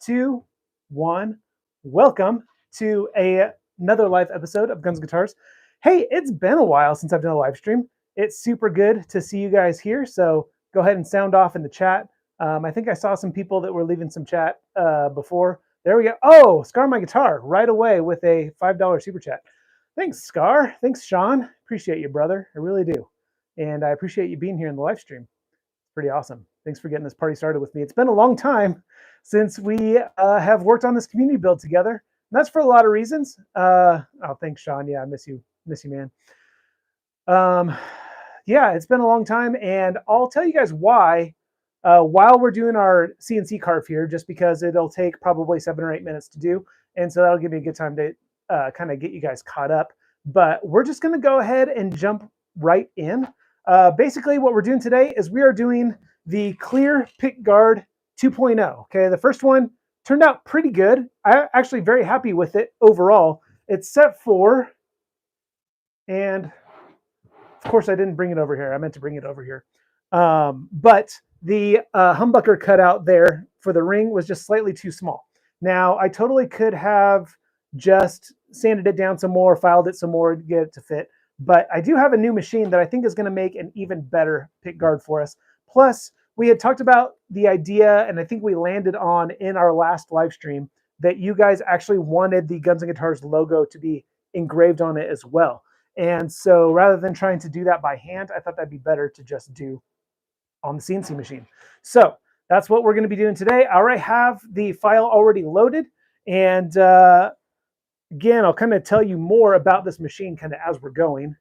2, 1. Welcome to another live episode of Guns and Guitars. Hey, it's been a while since I've done a live stream. It's super good to see you guys here. So go ahead and sound off in the chat. I think I saw some people that were leaving some chat before. There we go. Oh, Scar My Guitar right away with a $5 super chat. Thanks, Scar. Thanks, Sean. Appreciate you, brother. I really do. And I appreciate you being here in the live stream. Pretty awesome. Thanks for getting this party started with me. It's been a long time since we have worked on this community build together. And that's for a lot of reasons. Oh, thanks, Sean. Yeah, I miss you, man. Yeah, it's been a long time, and I'll tell you guys why while we're doing our CNC carve here, just because it'll take probably 7 or 8 minutes to do. And so that'll give me a good time to kind of get you guys caught up. But we're just going to go ahead and jump right in. Basically, what we're doing today is we are doing the clear pickguard 2.0. Okay, the first one turned out pretty good. I'm actually very happy with it overall. It's set for, and of course I didn't bring it over here. I meant to bring it over here. But the humbucker cutout there for the ring was just slightly too small. Now, I totally could have just sanded it down some more, filed it some more to get it to fit. But I do have a new machine that I think is going to make an even better pickguard for us. Plus, we had talked about the idea, and I think we landed on in our last live stream, that you guys actually wanted the Guns and Guitars logo to be engraved on it as well. And so rather than trying to do that by hand, I thought that'd be better to just do on the CNC machine. So that's what we're going to be doing today. I already have the file already loaded. And again, I'll kind of tell you more about this machine kind of as we're going.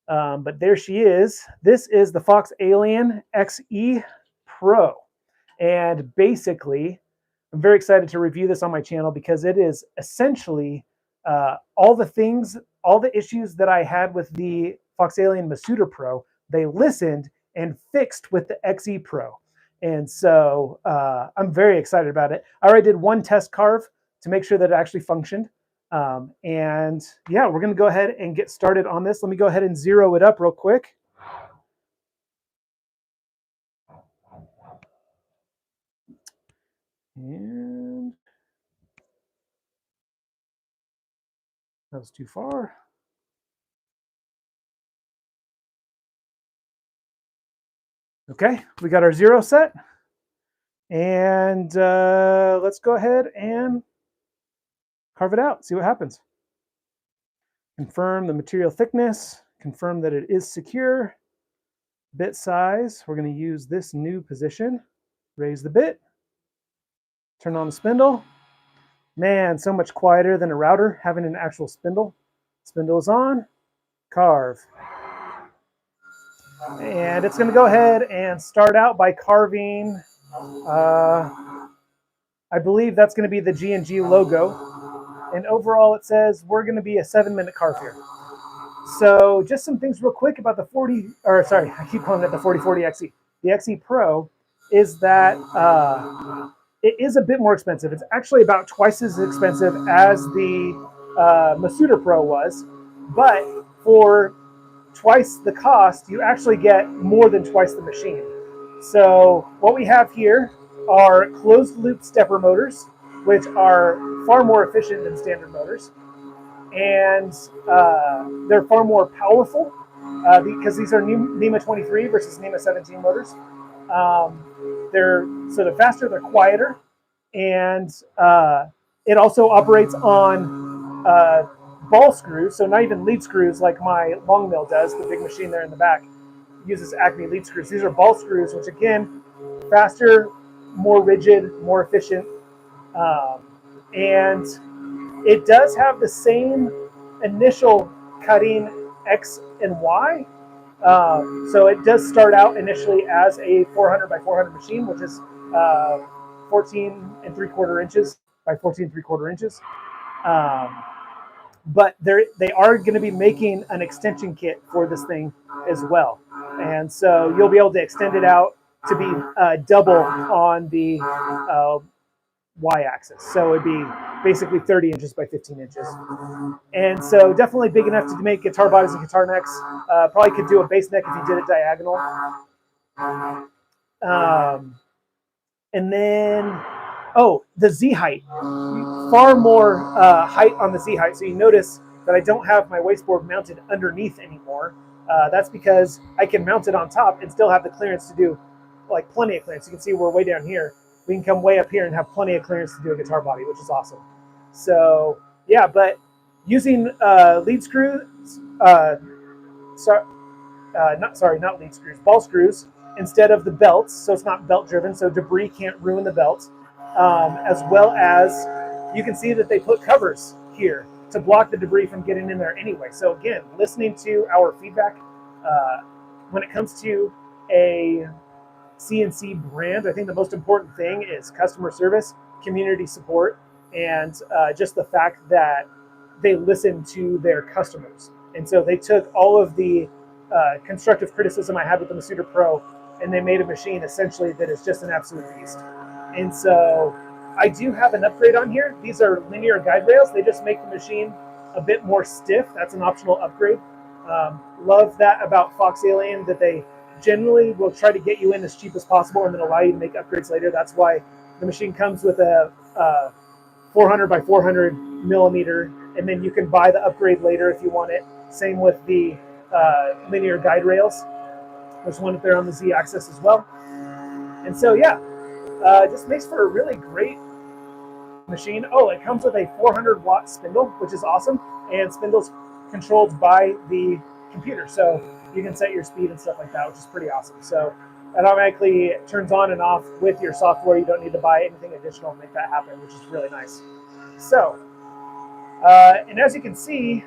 But there she is. This is the FoxAlien XE-Pro. And basically, I'm very excited to review this on my channel because it is essentially all the issues that I had with the FoxAlien Masuda Pro, they listened and fixed with the XE-Pro. And so I'm very excited about it. I already did one test carve to make sure that it actually functioned. And yeah, we're going to go ahead and get started on this. Let me go ahead and zero it up real quick. And that was too far. Okay, we got our zero set. And let's go ahead and carve it out, see what happens. Confirm the material thickness, confirm that it is secure. Bit size, we're going to use this new position. Raise the bit, turn on the spindle. Man, so much quieter than a router having an actual spindle. Spindle is on, carve. And it's going to go ahead and start out by carving, I believe that's going to be the G&G logo. And overall, it says we're going to be a 7-minute carve here. So just some things real quick about the I keep calling it the 4040 XE. The XE-Pro is that it is a bit more expensive. It's actually about twice as expensive as the Masuda Pro was. But for twice the cost, you actually get more than twice the machine. So what we have here are closed loop stepper motors, which are far more efficient than standard motors. And they're far more powerful because these are NEMA 23 versus NEMA 17 motors. They're faster, they're quieter, and it also operates on ball screws, so not even lead screws like my long mill does. The big machine there in the back uses Acme lead screws. These are ball screws, which again, faster, more rigid, more efficient. And it does have the same initial cutting X and Y. So it does start out initially as a 400 by 400 machine, which is 14 3/4 inches by 14 3/4 inches. But they are going to be making an extension kit for this thing as well. And so you'll be able to extend it out to be double on the y-axis. So it'd be basically 30 inches by 15 inches. And so definitely big enough to make guitar bodies and guitar necks. Probably could do a bass neck if you did it diagonal. And then Oh, the Z height, far more height on the Z height. So you notice that I don't have my wasteboard mounted underneath anymore. That's because I can mount it on top and still have the clearance to do like plenty of clearance. You can see we're way down here. We can come way up here and have plenty of clearance to do a guitar body, which is awesome. So yeah, but using lead screws, not lead screws, ball screws instead of the belts, so it's not belt driven, so debris can't ruin the belt. As well as you can see that they put covers here to block the debris from getting in there anyway. So again, listening to our feedback when it comes to a CNC brand, I think the most important thing is customer service, community support, and just the fact that they listen to their customers. And so they took all of the constructive criticism I had with the Masuda Pro, and they made a machine essentially that is just an absolute beast. And so I do have an upgrade on here. These are linear guide rails. They just make the machine a bit more stiff. That's an optional upgrade. Love that about FoxAlien, that they generally will try to get you in as cheap as possible and then allow you to make upgrades later. That's why the machine comes with a 400 by 400 millimeter, and then you can buy the upgrade later if you want it. Same with the linear guide rails. There's one up there on the Z-axis as well. And so yeah, it just makes for a really great machine. Oh, it comes with a 400 watt spindle, which is awesome, and spindle's controlled by the computer, so you can set your speed and stuff like that, which is pretty awesome. So it automatically turns on and off with your software. You don't need to buy anything additional to make that happen, which is really nice. So and as you can see,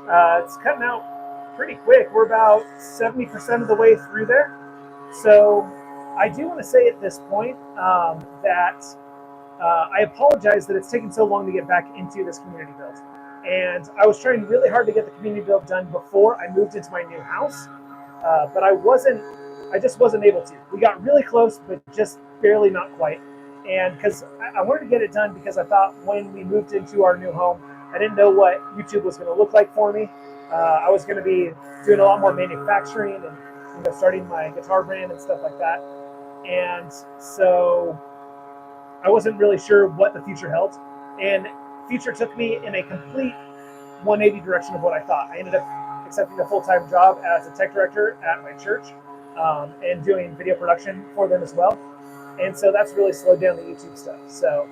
it's cutting out pretty quick. We're about 70% of the way through there. So I do want to say at this point that I apologize that it's taken so long to get back into this community build. And I was trying really hard to get the community build done before I moved into my new house, but I just wasn't able to. We got really close, but just barely not quite. And because I wanted to get it done because I thought when we moved into our new home, I didn't know what YouTube was going to look like for me. I was going to be doing a lot more manufacturing and starting my guitar brand and stuff like that. And so I wasn't really sure what the future held. And future took me in a complete 180 direction of what I thought. I ended up accepting a full-time job as a tech director at my church and doing video production for them as well. And so that's really slowed down the YouTube stuff. So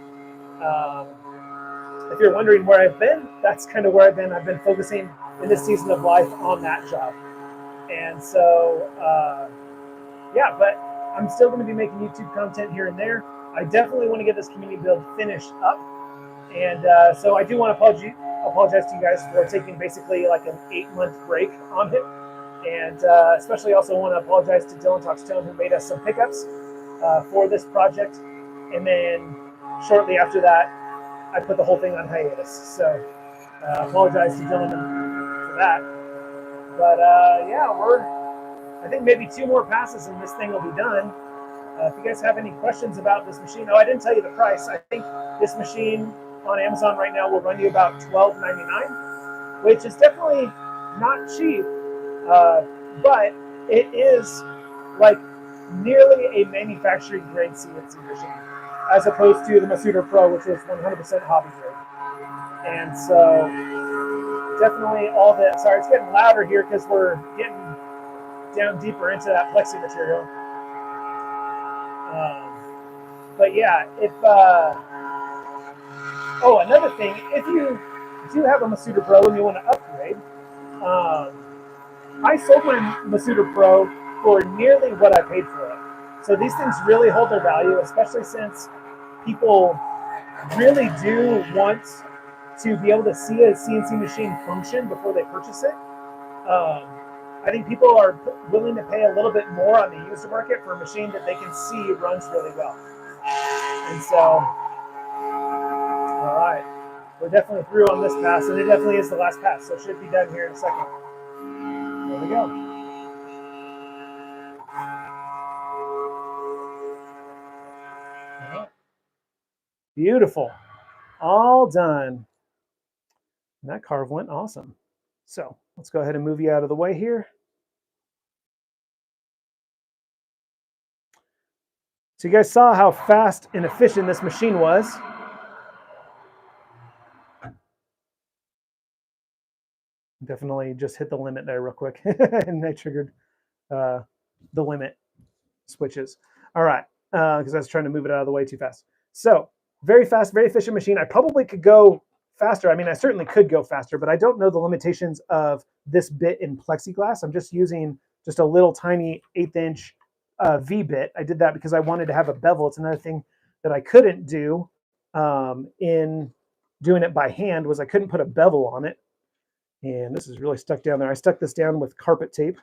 if you're wondering where I've been, that's kind of where I've been. I've been focusing in this season of life on that job. And so, yeah, but I'm still going to be making YouTube content here and there. I definitely want to get this community build finished up. And so I do want to apologize to you guys for taking basically like an 8-month break on it. And especially also want to apologize to Dylan Talks Tone, who made us some pickups for this project. And then shortly after that, I put the whole thing on hiatus. So apologize to Dylan for that. But yeah, I think maybe 2 more passes and this thing will be done. If you guys have any questions about this machine, I didn't tell you the price. I think this machine on Amazon right now will run you about $12.99, which is definitely not cheap, but it is like nearly a manufacturing grade CNC machine, as opposed to the Masuda Pro, which was 100% hobby grade. And so definitely all the, sorry, it's getting louder here because we're getting down deeper into that plexi material. But yeah, oh, another thing, if you do have a Masuda Pro and you want to upgrade, I sold my Masuda Pro for nearly what I paid for it. So these things really hold their value, especially since people really do want to be able to see a CNC machine function before they purchase it. I think people are willing to pay a little bit more on the user market for a machine that they can see runs really well. And so, all right, we're definitely through on this pass, and it definitely is the last pass, so it should be done here in a second. There we go. All right. Beautiful. All done. And that carve went awesome. So let's go ahead and move you out of the way here. So you guys saw how fast and efficient this machine was. Definitely just hit the limit there real quick. And they triggered the limit switches. All right, because I was trying to move it out of the way too fast. So very fast, very efficient machine. I probably could go faster. I mean, I certainly could go faster, but I don't know the limitations of this bit in plexiglass. I'm just using just a little tiny 1/8 inch V bit. I did that because I wanted to have a bevel. It's another thing that I couldn't do in doing it by hand was I couldn't put a bevel on it. And this is really stuck down there. I stuck this down with carpet tape,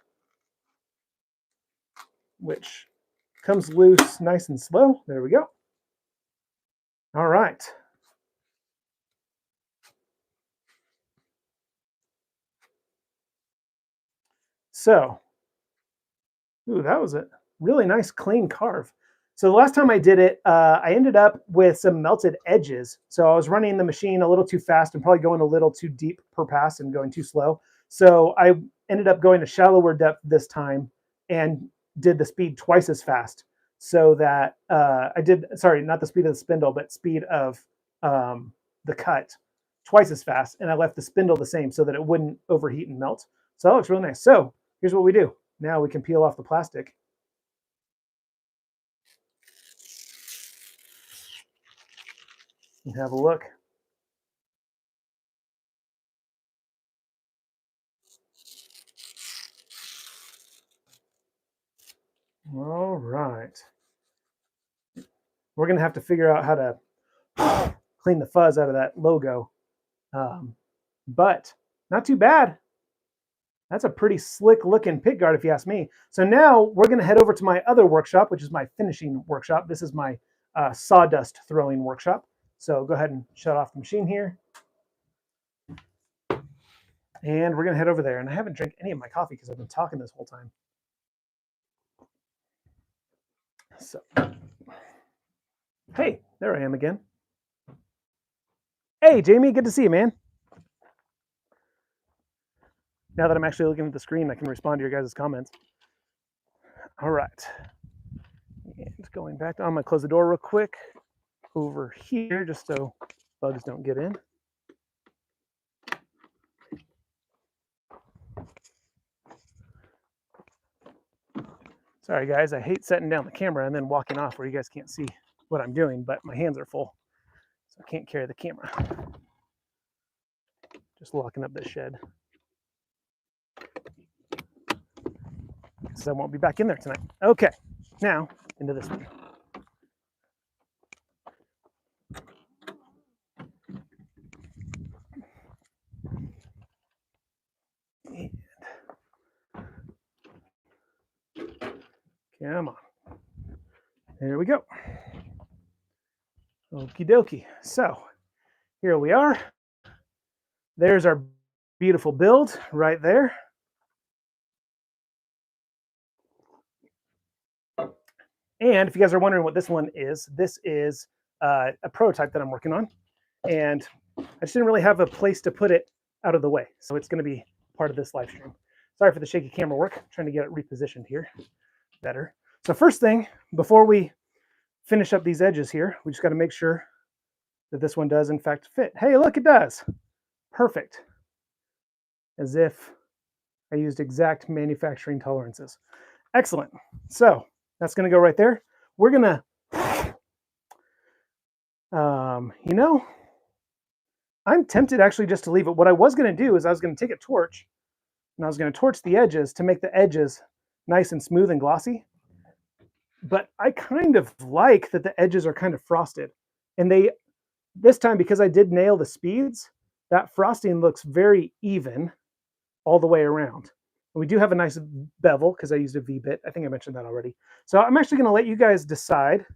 which comes loose nice and slow. There we go. All right. So, ooh, that was a really nice clean carve. So the last time I did it, I ended up with some melted edges. So I was running the machine a little too fast and probably going a little too deep per pass and going too slow. So I ended up going to shallower depth this time and did the speed twice as fast. So that I did, sorry, not the speed of the spindle, but speed of the cut twice as fast. And I left the spindle the same so that it wouldn't overheat and melt. So that looks really nice. So here's what we do. Now we can peel off the plastic. And have a look. All right. We're going to have to figure out how to clean the fuzz out of that logo. But not too bad. That's a pretty slick looking pickguard if you ask me. So now we're going to head over to my other workshop, which is my finishing workshop. This is my sawdust throwing workshop. So go ahead and shut off the machine here. And we're going to head over there. And I haven't drank any of my coffee because I've been talking this whole time. So, hey, there I am again. Hey, Jamie, good to see you, man. Now that I'm actually looking at the screen, I can respond to your guys' comments. All right. And going back, I'm going to close the door real quick over here just so bugs don't get in. Sorry, guys, I hate setting down the camera and then walking off where you guys can't see what I'm doing, but my hands are full, so I can't carry the camera. Just locking up this shed. So I won't be back in there tonight. Okay, now into this one. And come on. There we go. Okie dokie. So here we are. There's our beautiful build right there. And if you guys are wondering what this one is, this is a prototype that I'm working on. And I just didn't really have a place to put it out of the way. So it's going to be part of this live stream. Sorry for the shaky camera work. I'm trying to get it repositioned here better. So first thing, before we finish up these edges here, we just got to make sure that this one does in fact fit. Hey, look, it does. Perfect. As if I used exact manufacturing tolerances. Excellent. So that's going to go right there. We're going to, you know, I'm tempted actually just to leave it. What I was going to do is I was going to take a torch and I was going to torch the edges to make the edges nice and smooth and glossy. But I kind of like that the edges are kind of frosted. And they, this time, because I did nail the speeds, that frosting looks very even all the way around. We do have a nice bevel because I used a V-bit. I think I mentioned that already. So I'm actually going to let you guys decide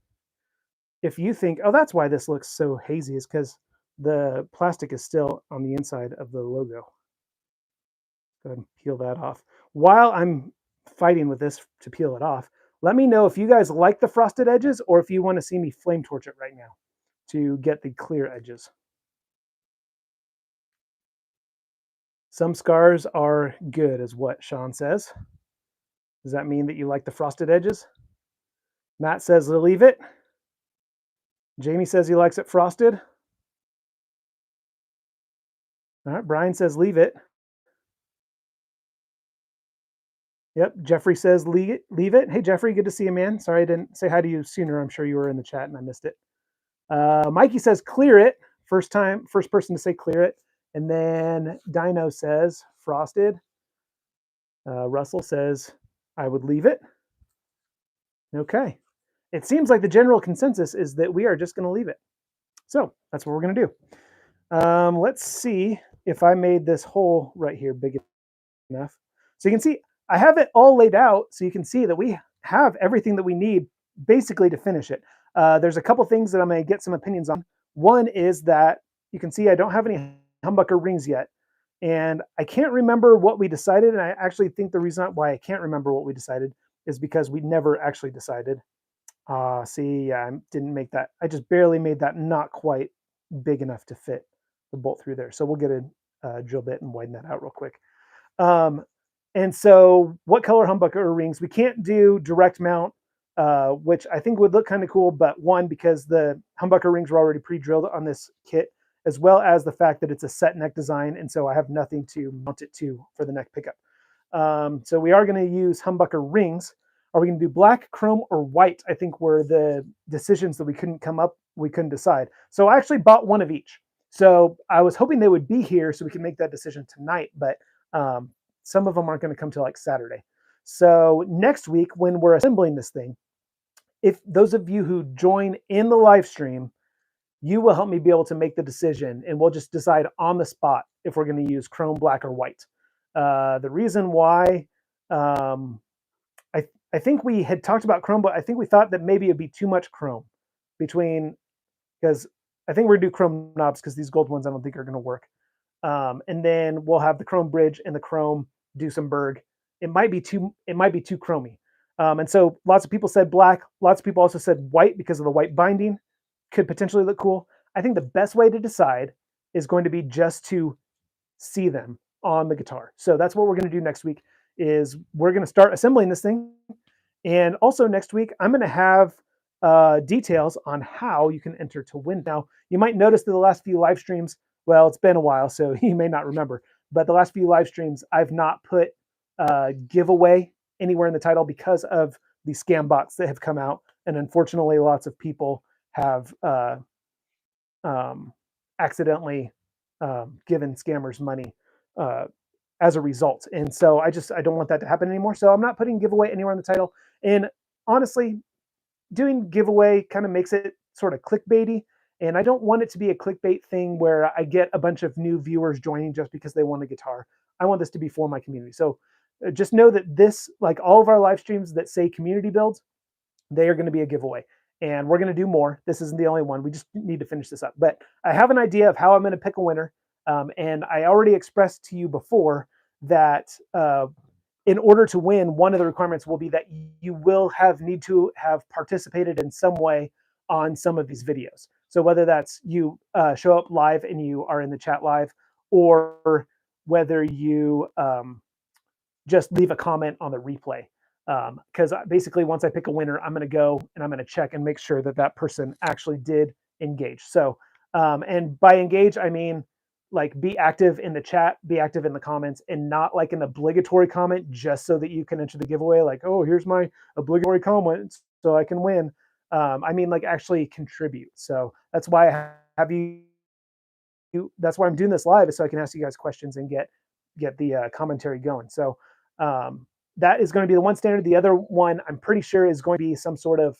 if you think, oh, that's why this looks so hazy, is because the plastic is still on the inside of the logo. Go ahead and peel that off. While I'm fighting with this to peel it off, let me know if you guys like the frosted edges or if you want to see me flame torch it right now to get the clear edges. Some scars are good, is what Sean says. Does that mean that you like the frosted edges? Matt says to leave it. Jamie says he likes it frosted. All right, Brian says leave it. Yep, Jeffrey says leave it. Leave it. Hey, Jeffrey, good to see you, man. Sorry I didn't say hi to you sooner. I'm sure you were in the chat and I missed it. Mikey says clear it. First person to say clear it. And then Dino says frosted. Russell says I would leave it. Okay. It seems like the general consensus is that we are just going to leave it. So that's what we're going to do. Let's see if I made this hole right here big enough. So you can see I have it all laid out so you can see that we have everything that we need basically to finish it. There's a couple things that I'm going to get some opinions on. One is that you can see I don't have any humbucker rings yet. And I can't remember what we decided. And I actually think the reason why I can't remember what we decided is because we never actually decided. See, I didn't make that. I just barely made that not quite big enough to fit the bolt through there. So we'll get a drill bit and widen that out real quick. And so what color humbucker rings? We can't do direct mount, which I think would look kind of cool, but one, because the humbucker rings were already pre-drilled on this kit, as well as the fact that it's a set neck design, and so I have nothing to mount it to for the neck pickup. So we are going to use humbucker rings. Are we going to do black, chrome, or white? I think were the decisions that we couldn't decide. So I actually bought one of each. So I was hoping they would be here so we can make that decision tonight, but some of them aren't going to come till like Saturday. So next week when we're assembling this thing, if those of you who join in the live stream, you will help me be able to make the decision, and we'll just decide on the spot if we're going to use chrome, black, or white. The reason why, I think we had talked about chrome, but I think we thought that maybe it'd be too much chrome because I think we're going to do chrome knobs because these gold ones I don't think are going to work. And then we'll have the chrome bridge and the chrome Duesenberg. It might be too chromy. And so lots of people said black. Lots of people also said white because of the white binding. Could potentially look cool. I think the best way to decide is going to be just to see them on the guitar. So that's what we're going to do next week is we're going to start assembling this thing. And also next week, I'm going to have details on how you can enter to win. Now, you might notice that the last few live streams, well, it's been a while, so you may not remember, but the last few live streams, I've not put giveaway anywhere in the title because of the scam bots that have come out. And unfortunately, lots of people have accidentally given scammers money as a result. And so I don't want that to happen anymore. So I'm not putting giveaway anywhere in the title. And honestly, doing giveaway kind of makes it sort of clickbaity. And I don't want it to be a clickbait thing where I get a bunch of new viewers joining just because they want a guitar. I want this to be for my community. So just know that this, like all of our live streams that say community builds, they are going to be a giveaway. And we're going to do more. This isn't the only one. We just need to finish this up. But I have an idea of how I'm going to pick a winner. And I already expressed to you before that in order to win, one of the requirements will be that you will need to have participated in some way on some of these videos. So whether that's you show up live and you are in the chat live, or whether you just leave a comment on the replay. Because basically once I pick a winner, I'm going to go and I'm going to check and make sure that that person actually did engage. So, and by engage, I mean like be active in the chat, be active in the comments, and not like an obligatory comment just so that you can enter the giveaway. Like, oh, here's my obligatory comment so I can win. I mean like actually contribute. So that's why I have that's why I'm doing this live, is so I can ask you guys questions and get the commentary going. So that is going to be the one standard. The other one I'm pretty sure is going to be some sort of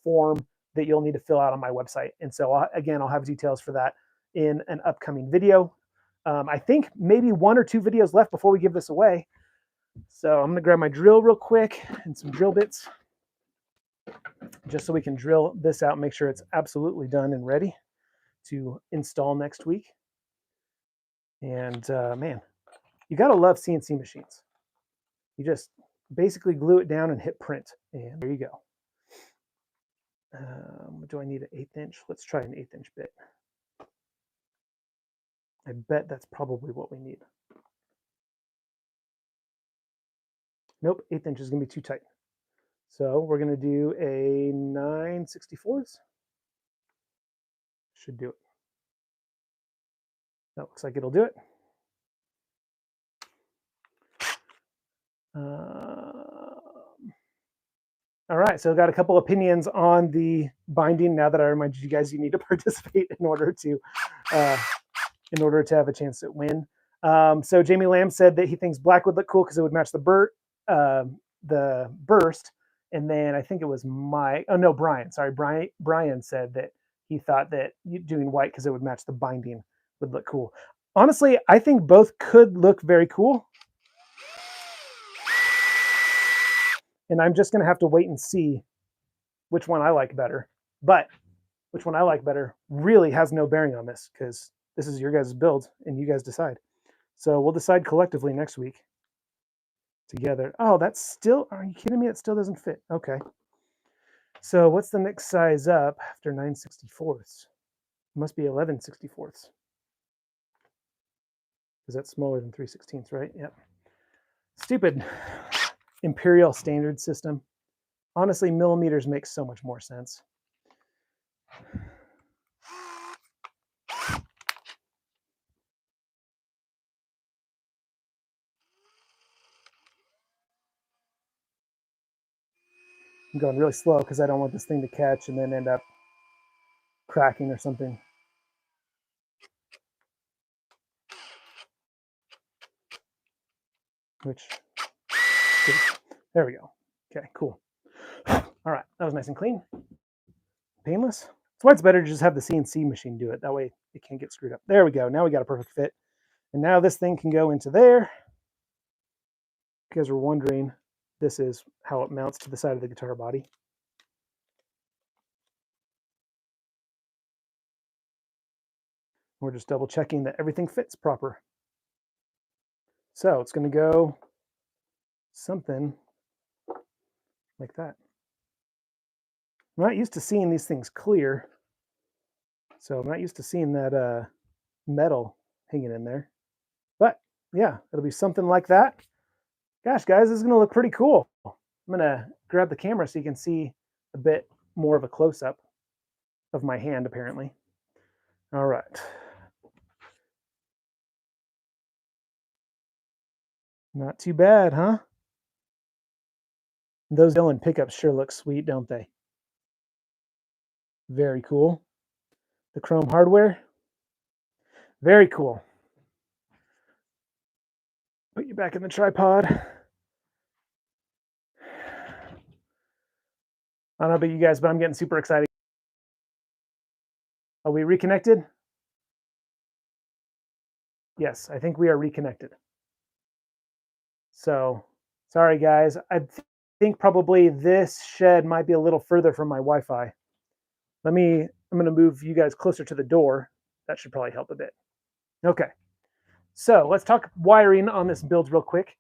form that you'll need to fill out on my website. And so again, I'll have details for that in an upcoming video. I think maybe 1 or 2 videos left before we give this away. So I'm going to grab my drill real quick and some drill bits just so we can drill this out and make sure it's absolutely done and ready to install next week. And man, you got to love CNC machines. You just basically glue it down and hit print, and there you go. Do I need an 1/8 inch? Let's try an 1/8 inch bit. I bet that's probably what we need. Nope, 1/8 inch is going to be too tight. So we're going to do a 9/64. Should do it. That looks like it'll do it. All right, so I've got a couple opinions on the binding. Now that I reminded you guys, you need to participate in order to have a chance at win. So Jamie Lamb said that he thinks black would look cool because it would match the burst. And then I think it was Brian. Sorry, Brian said that he thought that doing white because it would match the binding would look cool. Honestly, I think both could look very cool. And I'm just going to have to wait and see which one I like better. But which one I like better really has no bearing on this because this is your guys' build and you guys decide. So we'll decide collectively next week together. Oh, that's still, are you kidding me? It still doesn't fit. Okay. So what's the next size up after 9/64? It must be 11/64. Because that's smaller than 3/16, right? Yep. Stupid imperial standard system. Honestly, millimeters makes so much more sense. I'm going really slow because I don't want this thing to catch and then end up cracking or something. There we go. Okay, cool. All right, that was nice and clean. Painless. That's why it's better to just have the CNC machine do it. That way it can't get screwed up. There we go. Now we got a perfect fit. And now this thing can go into there. If you guys were wondering, this is how it mounts to the side of the guitar body. We're just double checking that everything fits proper. So it's going to go something like that. I'm not used to seeing these things clear. So I'm not used to seeing that metal hanging in there. But yeah, it'll be something like that. Gosh, guys, this is going to look pretty cool. I'm going to grab the camera so you can see a bit more of a close-up of my hand, apparently. All right. Not too bad, huh? Those Dylan pickups sure look sweet, don't they? Very cool. The chrome hardware. Very cool. Put you back in the tripod. I don't know about you guys, but I'm getting super excited. Are we reconnected? Yes, I think we are reconnected. So, sorry guys. I think probably this shed might be a little further from my Wi-Fi. I'm going to move you guys closer to the door. That should probably help a bit. Okay. So let's talk wiring on this build real quick.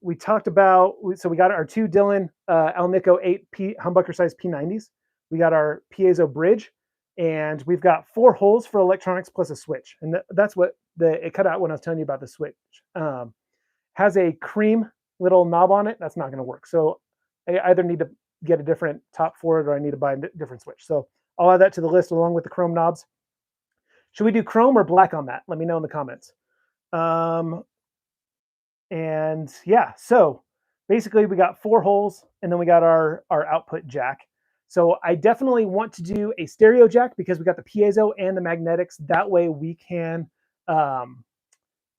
We talked about, so we got our two Dylan Alnico 8 humbucker size P90s. We got our piezo bridge, and we've got 4 holes for electronics plus a switch. And that's what it cut out when I was telling you about the switch. Has a cream little knob on it. That's not going to work. So I either need to get a different top for it or I need to buy a different switch. So I'll add that to the list along with the chrome knobs. Should we do chrome or black on that? Let me know in the comments. And yeah, so basically we got 4 holes and then we got our output jack. So I definitely want to do a stereo jack because we got the piezo and the magnetics. That way we can,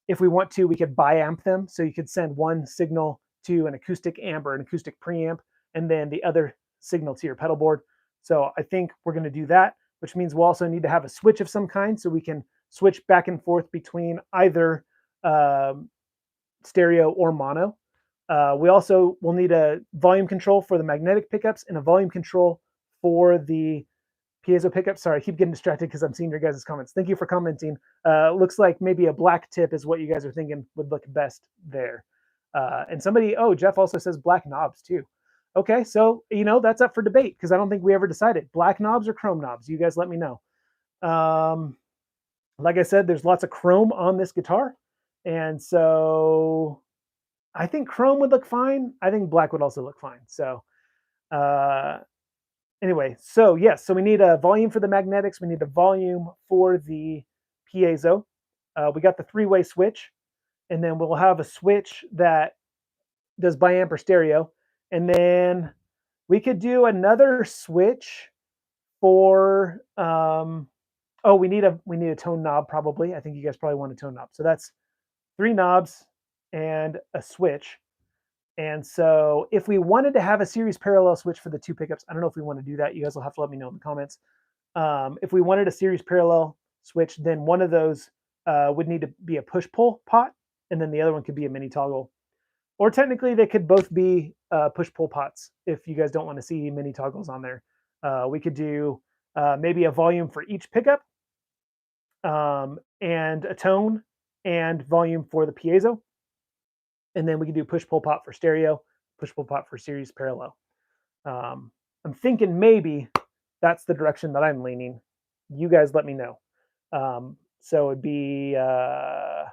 if we want to, we could biamp them. So you could send one signal to an acoustic amp or an acoustic preamp and then the other signal to your pedal board. So I think we're going to do that, which means we'll also need to have a switch of some kind so we can switch back and forth between either stereo or mono. We also will need a volume control for the magnetic pickups and a volume control for the piezo pickups. Sorry, I keep getting distracted because I'm seeing your guys' comments. Thank you for commenting. Looks like maybe a black tip is what you guys are thinking would look best there. And somebody, Jeff also says black knobs too. Okay, so, that's up for debate because I don't think we ever decided. Black knobs or chrome knobs? You guys let me know. Like I said, there's lots of chrome on this guitar. And so I think chrome would look fine. I think black would also look fine. So Anyway, so yes, so we need a volume for the magnetics. We need a volume for the piezo. We got the three-way switch, and then we'll have a switch that does biamp or stereo. And then we could do another switch for oh, we need a tone knob probably. I think you guys probably want a tone knob. So that's 3 knobs and a switch. And so if we wanted to have a series parallel switch for the 2 pickups, I don't know if we want to do that. You guys will have to let me know in the comments. If we wanted a series parallel switch, then one of those would need to be a push-pull pot, and then the other one could be a mini toggle. Or technically, they could both be push-pull pots if you guys don't want to see mini toggles on there. We could do maybe a volume for each pickup, and a tone and volume for the piezo. And then we can do push-pull pot for stereo, push-pull pot for series parallel. I'm thinking maybe that's the direction that I'm leaning. You guys let me know. So it'd be, yeah,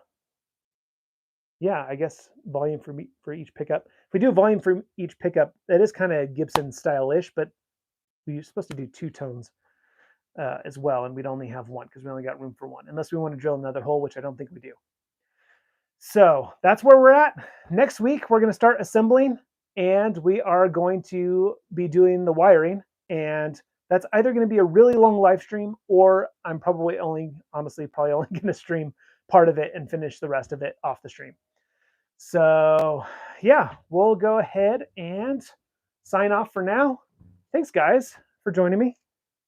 I guess volume for each pickup. If we do volume for each pickup, that is kind of Gibson style-ish, but we're supposed to do 2 tones as well, and we'd only have 1 because we only got room for 1, unless we want to drill another hole, which I don't think we do. So that's where we're at. Next week, we're going to start assembling, and we are going to be doing the wiring. And that's either going to be a really long live stream, or I'm probably only going to stream part of it and finish the rest of it off the stream. So yeah, we'll go ahead and sign off for now. Thanks, guys, for joining me.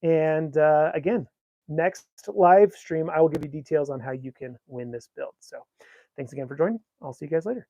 And again, next live stream, I will give you details on how you can win this build. So thanks again for joining. I'll see you guys later.